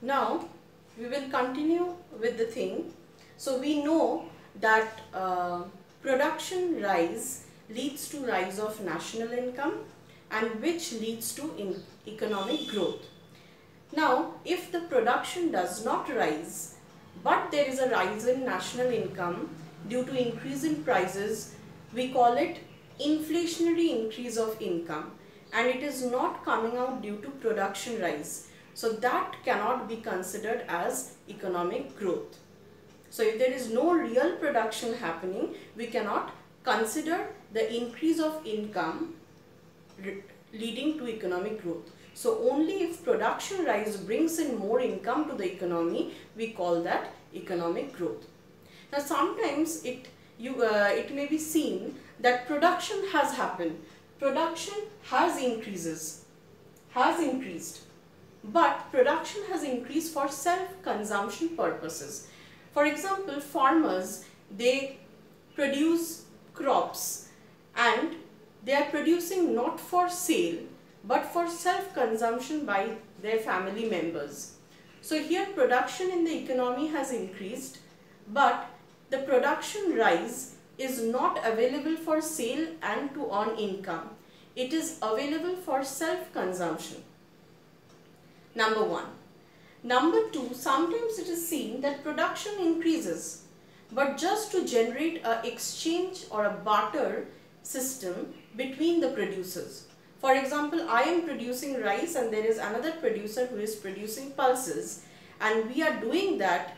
Now we will continue with the thing. So we know that production rise leads to rise of national income, and which leads to economic growth. Now if the production does not rise but there is a rise in national income due to increase in prices, we call it inflationary increase of income, and it is not coming out due to production rise. So that cannot be considered as economic growth. So if there is no real production happening, we cannot consider the increase of income leading to economic growth. So only if production rise brings in more income to the economy, we call that economic growth. Now sometimes it may be seen that production has happened, production has increased, but production has increased for self-consumption purposes. For example, farmers, they produce crops and they are producing not for sale but for self-consumption by their family members. So here production in the economy has increased, but the production rise is not available for sale and to earn income. It is available for self-consumption. Number one. Number two, sometimes it is seen that production increases, but just to generate an exchange or a barter system between the producers. For example, I am producing rice and there is another producer who is producing pulses, and we are doing that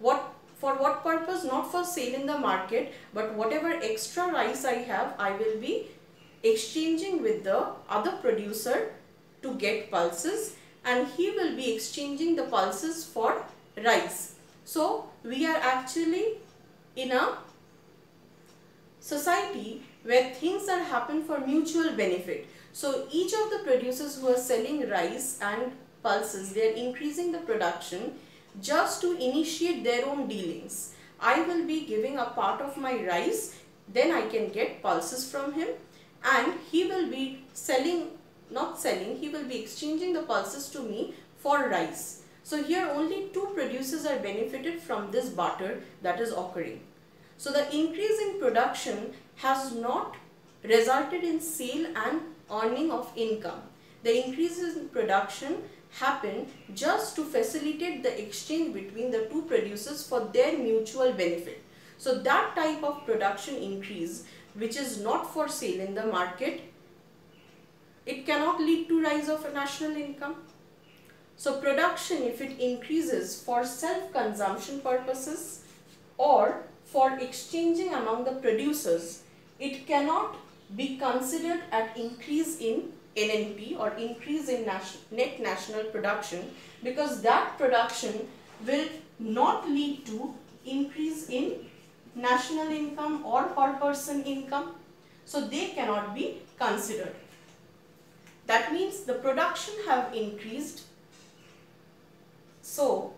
for what purpose? Not for sale in the market, but whatever extra rice I have, I will be exchanging with the other producer to get pulses, and he will be exchanging the pulses for rice. So we are actually in a society where things are happen for mutual benefit. So each of the producers who are selling rice and pulses, they are increasing the production just to initiate their own dealings. I will be giving a part of my rice, then I can get pulses from him, and he will be he will be exchanging the pulses to me for rice. So here only two producers are benefited from this barter that is occurring. So the increase in production has not resulted in sale and earning of income. The increases in production happen just to facilitate the exchange between the two producers for their mutual benefit. So that type of production increase, which is not for sale in the market, it cannot lead to rise of a national income. So production, if it increases for self-consumption purposes or for exchanging among the producers, it cannot be considered an increase in NNP or increase in net national production, because that production will not lead to increase in national income or per person income. So they cannot be considered. That means the production have increased, so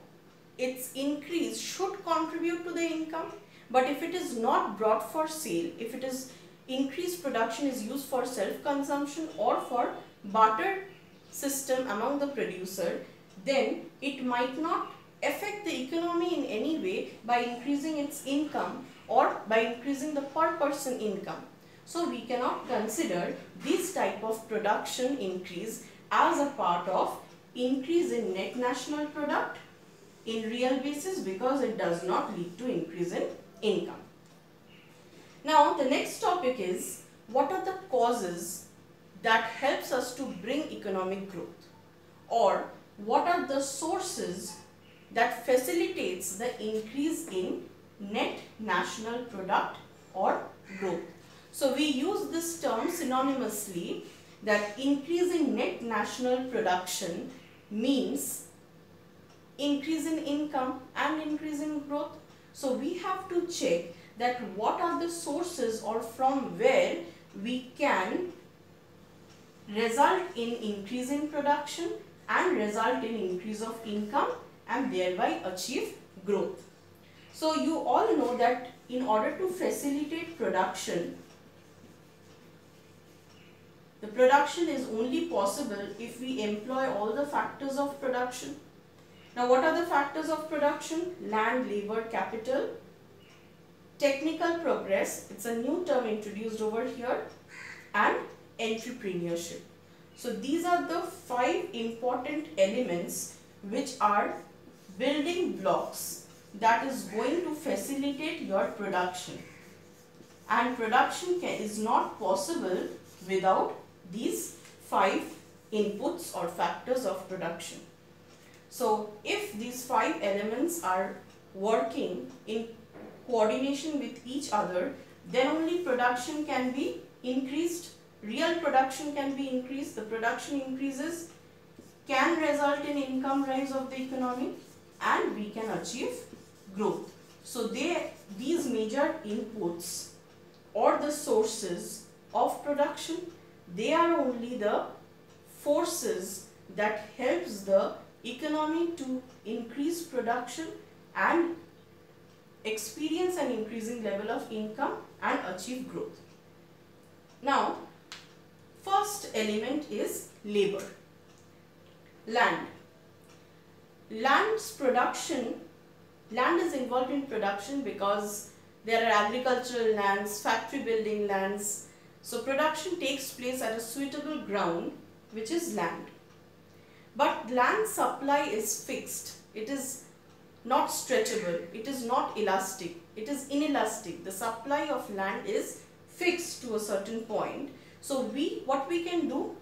its increase should contribute to the income. But if it is not brought for sale, if it is increased production is used for self-consumption or for barter system among the producer, then it might not affect the economy in any way by increasing its income or by increasing the per person income. So we cannot consider this type of production increase as a part of increase in net national product in real basis, because it does not lead to increase in income. Now the next topic is, what are the causes that helps us to bring economic growth, or what are the sources that facilitates the increase in net national product or growth. So we use this term synonymously, that increase in net national production means increase in income and increase in growth. So we have to check that what are the sources or from where we can result in increase in production and result in increase of income and thereby achieve growth. So you all know that in order to facilitate production, the production is only possible if we employ all the factors of production. Now what are the factors of production? Land, labor, capital, technical progress, it's a new term introduced over here, and entrepreneurship. So these are the 5 important elements which are building blocks that is going to facilitate your production. And production is not possible without these 5 inputs or factors of production. So if these 5 elements are working in coordination with each other, then only production can be increased, real production can be increased. The production increases can result in income rise of the economy and we can achieve growth. So these major inputs or the sources of production, they are only the forces that helps the economy to increase production and experience an increasing level of income and achieve growth. Now, first element is labor. Land. Land's production, land is involved in production because there are agricultural lands, factory building lands. So production takes place at a suitable ground, which is land. But land supply is fixed. It is not stretchable. It is not elastic. It is inelastic. The supply of land is fixed to a certain point. So what we can do?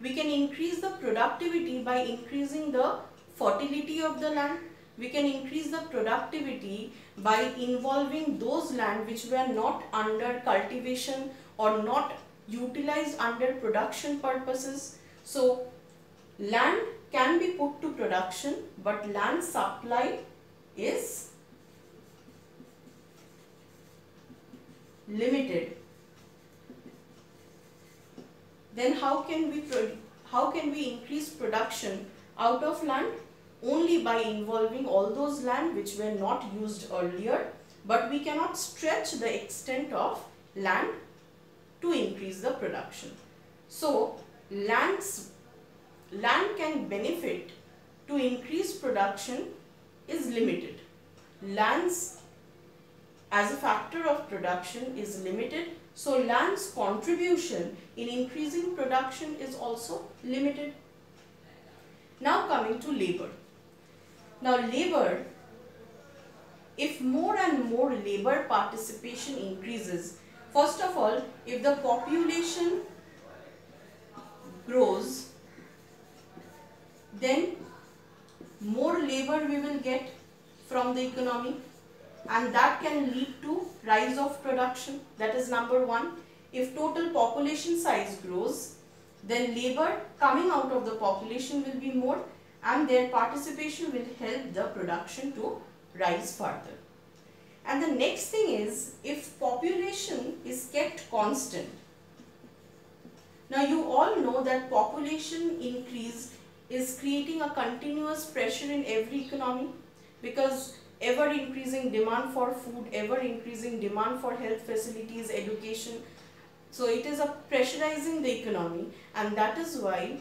We can increase the productivity by increasing the fertility of the land. We can increase the productivity by involving those land which were not under cultivation or not utilized under production purposes. So land can be put to production, but land supply is limited. Then how can we increase production out of land? Only by involving all those land which were not used earlier, but we cannot stretch the extent of land to increase the production. So land can benefit to increase production is limited. Lands as a factor of production is limited. So land's contribution in increasing production is also limited. Now coming to labor. Now labor, if more and more labor participation increases, first of all, if the population grows, then more labor we will get from the economy, and that can lead to rise of production. That is number 1. If total population size grows, then labor coming out of the population will be more and their participation will help the production to rise further. And the next thing is, if population is kept constant. Now you all know that population increase is creating a continuous pressure in every economy, because ever increasing demand for food, ever increasing demand for health facilities, education. So it is a pressurizing the economy, and that is why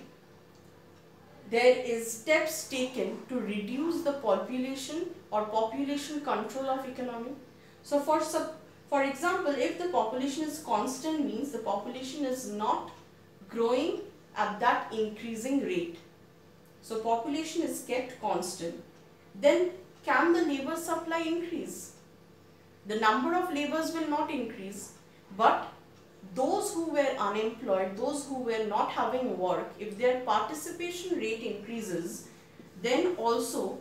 there is steps taken to reduce the population or population control of economy. So for example, if the population is constant, means the population is not growing at that increasing rate. So population is kept constant. Then can the labor supply increase? The number of laborers will not increase, but those who were unemployed, those who were not having work, if their participation rate increases, then also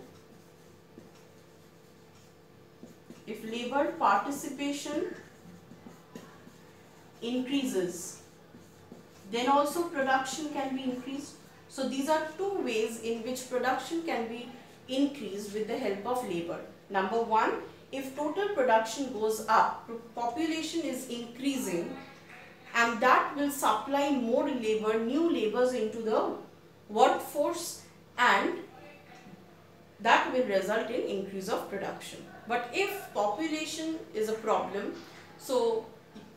if labor participation increases, then also production can be increased. So these are 2 ways in which production can be increased with the help of labor. Number 1, if total production goes up, population is increasing, and that will supply more labor, new laborers into the workforce, and that will result in increase of production. But if population is a problem, so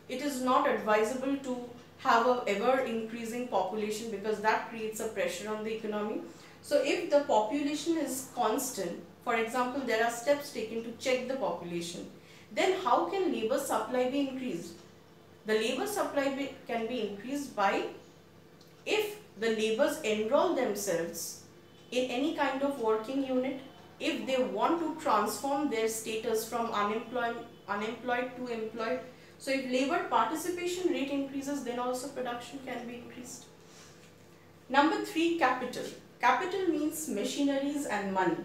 it is not advisable to have a ever increasing population, because that creates a pressure on the economy. So if the population is constant, for example, there are steps taken to check the population, then how can labor supply be increased? The labor supply can be increased by, if the laborers enroll themselves in any kind of working unit, if they want to transform their status from unemployed to employed. So if labor participation rate increases, then also production can be increased. Number 3, capital. Capital means machineries and money.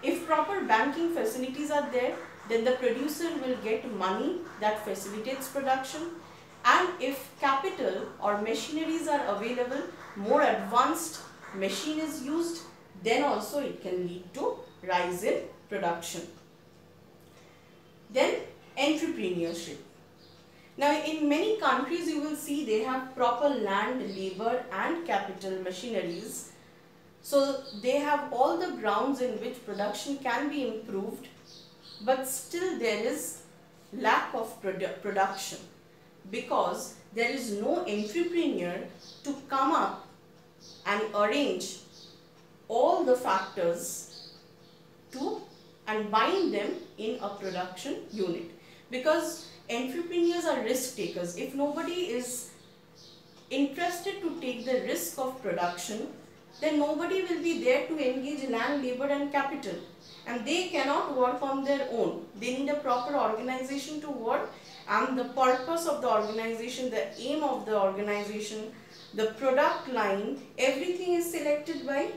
If proper banking facilities are there, then the producer will get money that facilitates production. And if capital or machineries are available, more advanced machine is used, then also it can lead to rise in production. Then entrepreneurship. Now in many countries you will see they have proper land, labor and capital machineries. So they have all the grounds in which production can be improved, but still there is lack of production because there is no entrepreneur to come up and arrange all the factors to and bind them in a production unit, because entrepreneurs are risk takers. If nobody is interested to take the risk of production, then nobody will be there to engage land, labor and capital, and they cannot work on their own. They need a proper organization to work, and the purpose of the organization, the aim of the organization, the product line, everything is selected by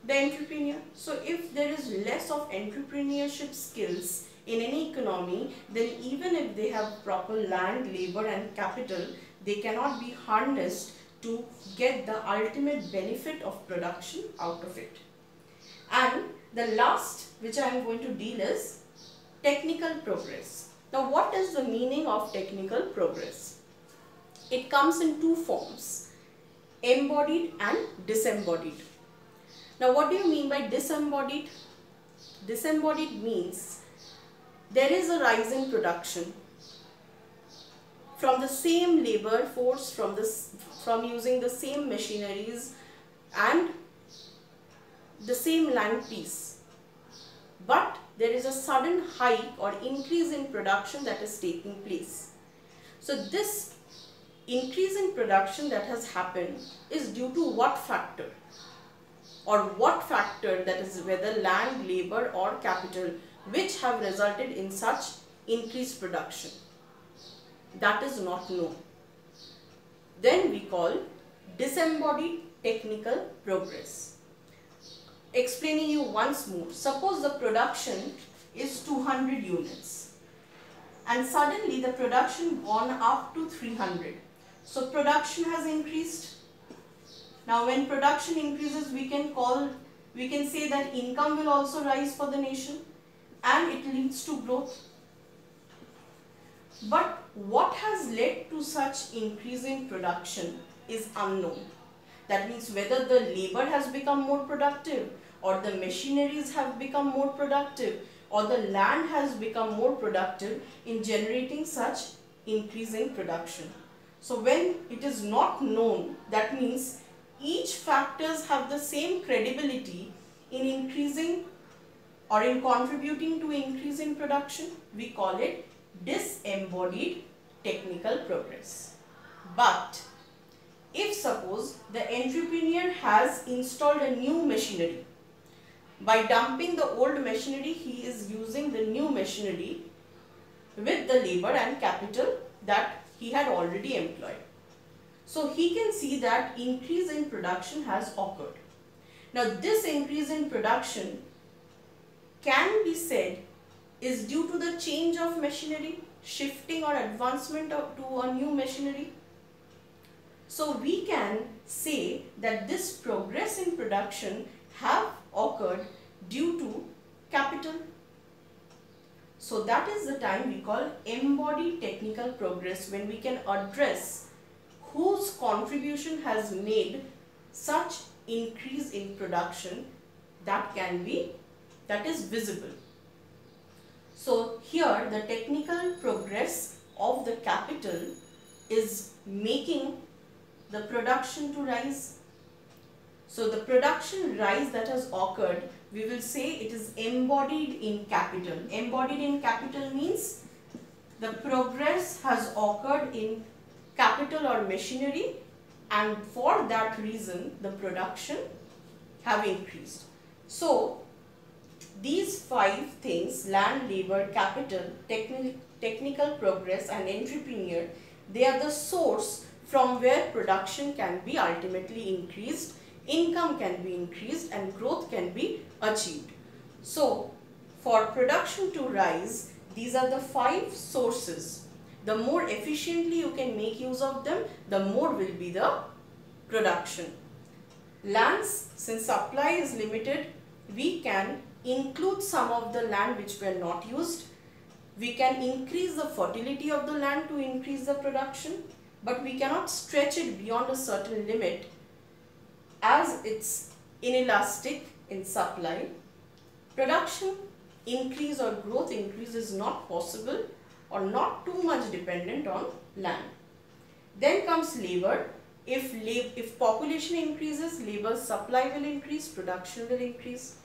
the entrepreneur. So if there is less of entrepreneurship skills in any economy, then even if they have proper land, labor and capital, they cannot be harnessed to get the ultimate benefit of production out of it. And the last which I am going to deal is technical progress. Now what is the meaning of technical progress? It comes in two forms, embodied and disembodied. Now what do you mean by disembodied? Disembodied means there is a rise in production from the same labor force, from using the same machineries and the same land piece, but there is a sudden hike or increase in production that is taking place. So this increase in production that has happened is due to what factor? Or what factor, that is whether land, labor or capital, which have resulted in such increased production? That is not known. Then we call disembodied technical progress. Explaining you once more, suppose the production is 200 units and suddenly the production gone up to 300. So production has increased. Now when production increases, we can say that income will also rise for the nation and it leads to growth. But what has led to such increase in production is unknown. That means whether the labor has become more productive, or the machineries have become more productive, or the land has become more productive in generating such increase in production. So when it is not known, that means each factors have the same credibility in increasing or in contributing to increase in production. We call it disembodied technical progress. But if suppose the entrepreneur has installed a new machinery, by dumping the old machinery, he is using the new machinery with the labor and capital that he had already employed. So he can see that increase in production has occurred. Now this increase in production can be said is due to the change of machinery, shifting or advancement to a new machinery. So we can say that this progress in production have occurred due to capital. So that is the time we call embodied technical progress, when we can address whose contribution has made such increase in production that is visible. So here the technical progress of the capital is making the production to rise. So the production rise that has occurred, we will say it is embodied in capital. Embodied in capital means the progress has occurred in capital or machinery, and for that reason the production have increased. So these 5 things, land, labor, capital, technical progress and entrepreneur, they are the source from where production can be ultimately increased, income can be increased and growth can be achieved. So for production to rise, these are the 5 sources. The more efficiently you can make use of them, the more will be the production. Lands, since supply is limited, we can include some of the land which were not used. We can increase the fertility of the land to increase the production, but we cannot stretch it beyond a certain limit as it's inelastic in supply. Production increase or growth increase is not possible or not too much dependent on land. Then comes labor. If population increases, labor supply will increase, production will increase.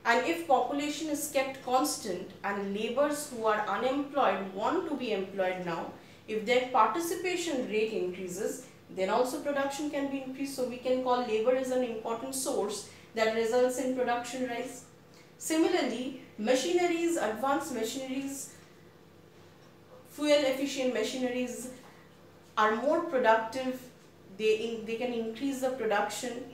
And if population is kept constant and laborers who are unemployed want to be employed now, if their participation rate increases, then also production can be increased. So we can call labor as an important source that results in production rise. Similarly, machineries, advanced machineries, fuel efficient machineries are more productive. They can increase the production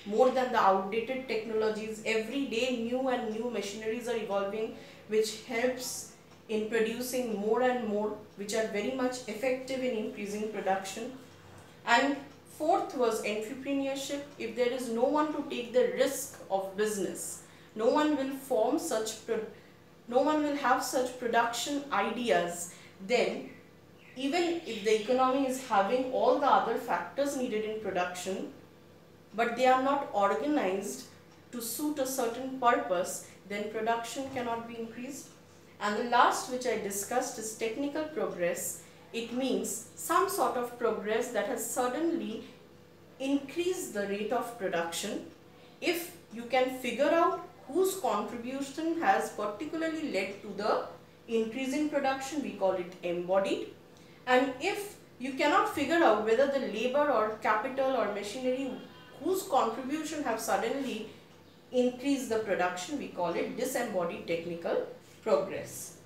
more than the outdated technologies. Every day new and new machineries are evolving, which helps in producing more and more, which are very much effective in increasing production. And fourth was entrepreneurship. If there is no one to take the risk of business, no one will have such production ideas, then even if the economy is having all the other factors needed in production, but they are not organized to suit a certain purpose, then production cannot be increased. And the last, which I discussed, is technical progress. It means some sort of progress that has suddenly increased the rate of production. If you can figure out whose contribution has particularly led to the increase in production, we call it embodied. And if you cannot figure out whether the labor or capital or machinery whose contribution have suddenly increased the production, we call it disembodied technical progress.